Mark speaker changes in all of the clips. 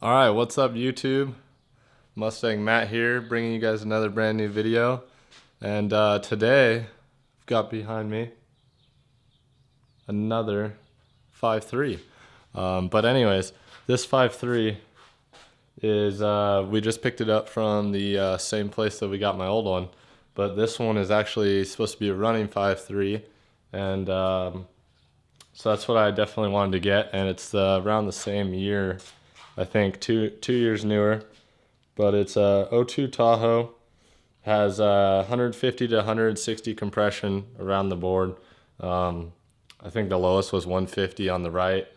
Speaker 1: All right, what's up YouTube? Mustang Matt here, bringing you guys another brand new video. And today, I've got behind me another 5.3. But anyways, this 5.3 is, we just picked it up from the same place that we got my old one. But this one is actually supposed to be a running 5.3. And so that's what I definitely wanted to get. And it's around the same year, I think, two years newer. But it's a 02 Tahoe, has 150 to 160 compression around the board. I think the lowest was 150 on the right,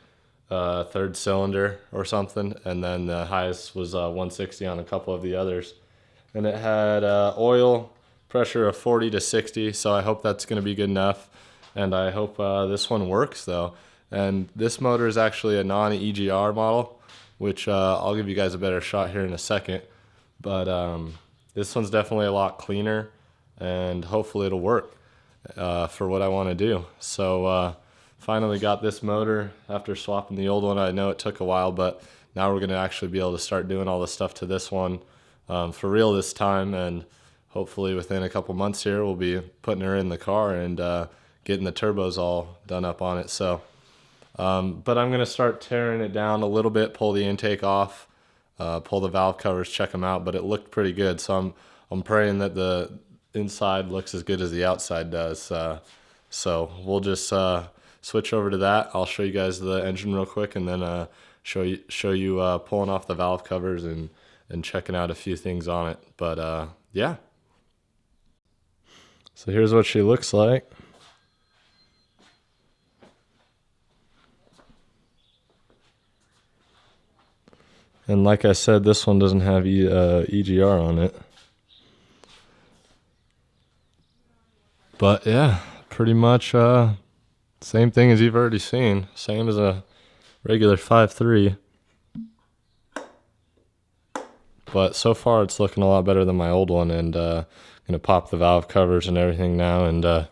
Speaker 1: third cylinder or something, and then the highest was 160 on a couple of the others. And it had oil pressure of 40 to 60, so I hope that's going to be good enough. And I hope this one works though. And this motor is actually a non-EGR model, which I'll give you guys a better shot here in a second. But this one's definitely a lot cleaner, and hopefully it'll work for what I want to do. So finally got this motor after swapping the old one. I know it took a while, but now we're going to actually be able to start doing all the stuff to this one for real this time. And hopefully within a couple months here, we'll be putting her in the car and getting the turbos all done up on it. So but I'm going to start tearing it down a little bit, pull the intake off, pull the valve covers, check them out, but it looked pretty good. So I'm praying that the inside looks as good as the outside does. So we'll just switch over to that. I'll show you guys the engine real quick, and then show you pulling off the valve covers and checking out a few things on it. But yeah. So here's what she looks like. And like I said, this one doesn't have EGR on it. But yeah, pretty much same thing as you've already seen. Same as a regular 5.3. But so far it's looking a lot better than my old one. And I'm going to pop the valve covers and everything now and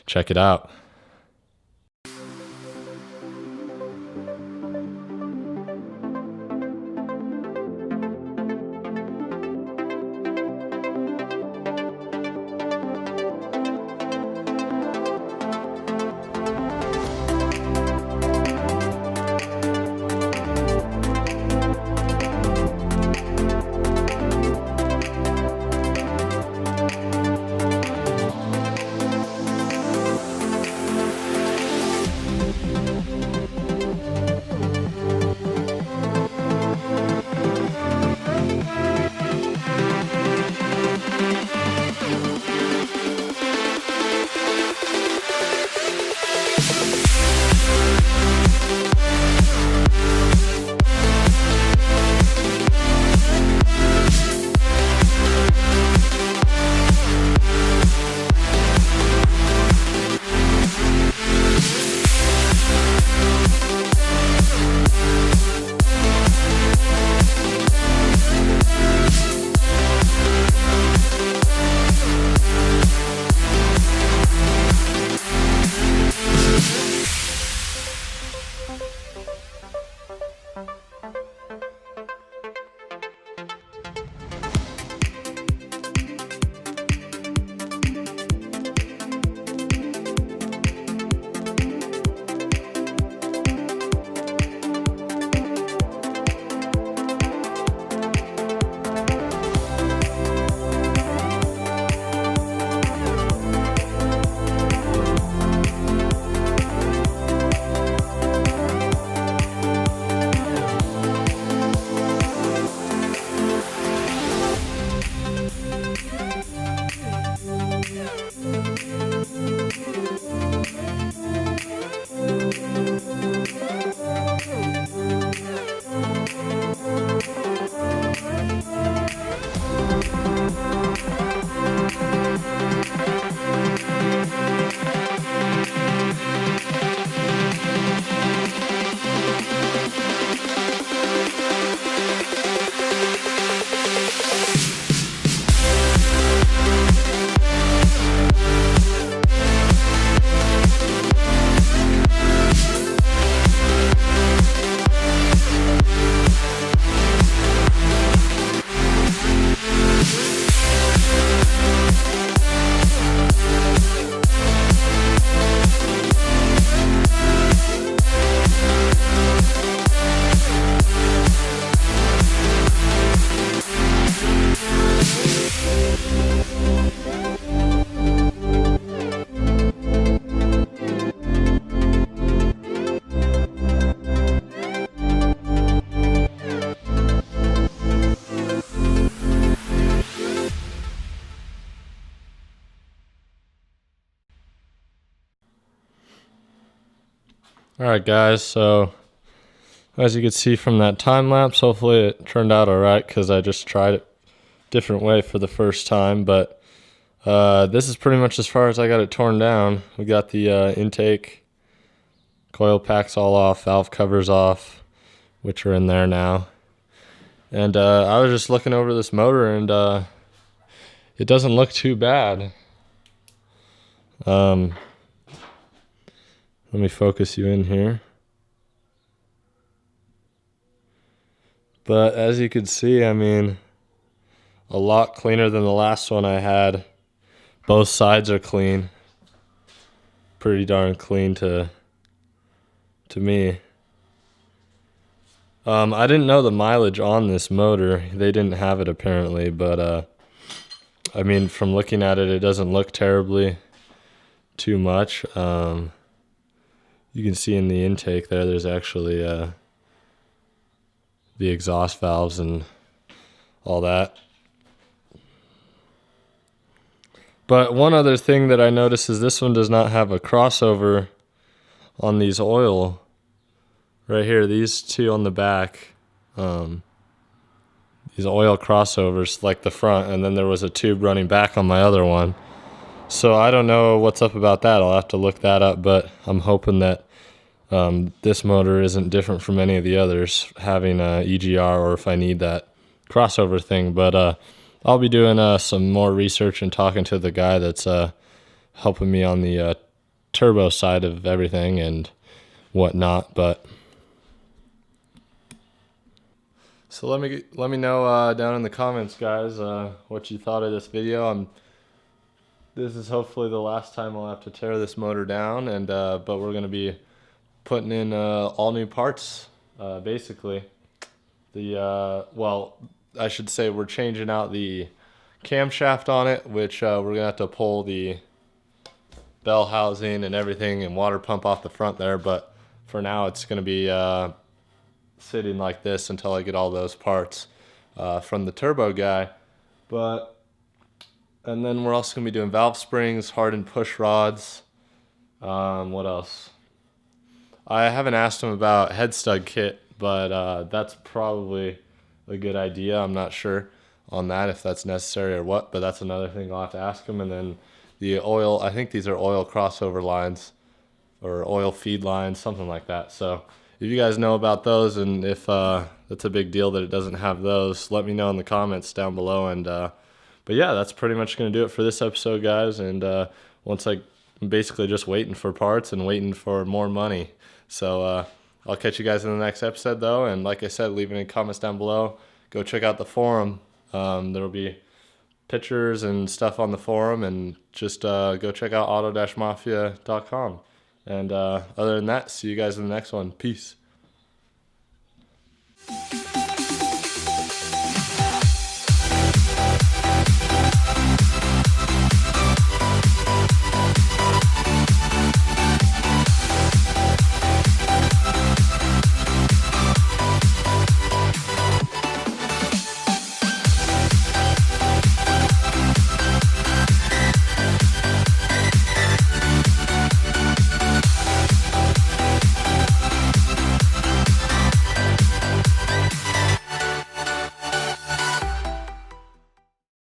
Speaker 1: check it out. Alright guys, so as you can see from that time lapse, hopefully it turned out alright because I just tried it a different way for the first time. But this is pretty much as far as I got it torn down. We got the intake, coil packs all off, valve covers off, which are in there now. And I was just looking over this motor, and it doesn't look too bad. Let me focus you in here. But as you can see, I mean, a lot cleaner than the last one I had. Both sides are clean. Pretty darn clean to me. I didn't know the mileage on this motor. They didn't have it apparently, but I mean, from looking at it, it doesn't look terribly too much. You can see in the intake there's actually the exhaust valves and all that. But one other thing that I noticed is this one does not have a crossover on these oil right here. These two on the back, these oil crossovers, like the front, and then there was a tube running back on my other one. So I don't know what's up about that. I'll have to look that up, but I'm hoping that this motor isn't different from any of the others, having a EGR, or if I need that crossover thing. But I'll be doing some more research and talking to the guy that's helping me on the turbo side of everything and whatnot. But so let me know down in the comments, guys, what you thought of this video. This is hopefully the last time I'll have to tear this motor down, and but we're gonna be putting in all new parts, basically. Well, I should say we're changing out the camshaft on it, which we're gonna have to pull the bell housing and everything and water pump off the front there. But for now, it's gonna be sitting like this until I get all those parts from the turbo guy. And then we're also gonna be doing valve springs, hardened push rods. What else? I haven't asked him about head stud kit, but that's probably a good idea. I'm not sure on that if that's necessary or what, but that's another thing I'll have to ask him. And then the oil, I think these are oil crossover lines or oil feed lines, something like that. So if you guys know about those, and if that's a big deal that it doesn't have those, let me know in the comments down below. And but yeah, that's pretty much going to do it for this episode, guys. And once I'm basically just waiting for parts and waiting for more money. So I'll catch you guys in the next episode, though. And like I said, leave any comments down below. Go check out the forum. There will be pictures and stuff on the forum. And just go check out auto-mafia.com. And other than that, see you guys in the next one. Peace.